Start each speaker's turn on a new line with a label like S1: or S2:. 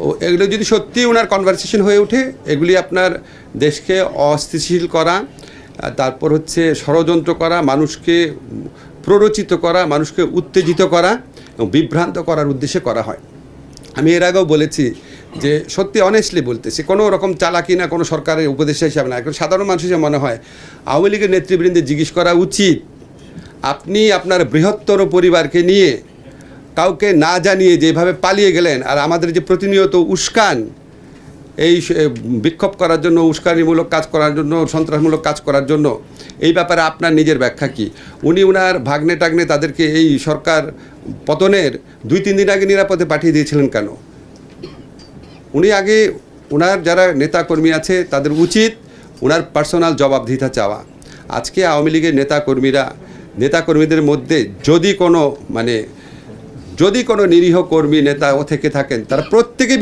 S1: ও এগুলো যদি সত্যি ওনার কনভারসেশন হয়ে ওঠে, এগুলি আপনার দেশকে অস্থিতিশীল করা, তারপর হচ্ছে ষড়যন্ত্র করা, মানুষকে প্ররোচিত করা, মানুষকে উত্তেজিত করা এবং বিভ্রান্ত করার উদ্দেশ্যে করা হয়। আমি এর আগেও বলেছি যে সত্যি অনেস্টলি বলতেছি, কোনো রকম চালাকি না, কোনো সরকারের উপদেষ্টা হিসাবে না, এখন সাধারণ মানুষ হিসেবে মনে হয় আওয়ামী লীগের নেতৃবৃন্দে জিজ্ঞেস করা উচিত, আপনি আপনার বৃহত্তর পরিবারকে নিয়ে কাউকে না জানিয়ে যেভাবে পালিয়ে গেলেন, আর আমাদের যে প্রতিনিয়ত উস্কান এই বিক্ষোভ করার জন্য, উস্কানিমূলক কাজ করার জন্য, সন্ত্রাসমূলক কাজ করার জন্য, এই ব্যাপারে আপনার নিজের ব্যাখ্যা কী? উনি ওনার ভাগ্নে টাগ্নে তাদেরকে এই সরকার পতনের 2-3 দিন আগে নিরাপদে পাঠিয়ে দিয়েছিলেন কেন? উনি আগে ওনার যারা নেতাকর্মী আছে তাদের উচিত ওনার পার্সোনাল জবাবদিহিতা চাওয়া। আজকে আওয়ামী লীগের নেতাকর্মীদের মধ্যে যদি কোনো নিরীহ কর্মী নেতা থেকে থাকেন, তারা প্রত্যেকে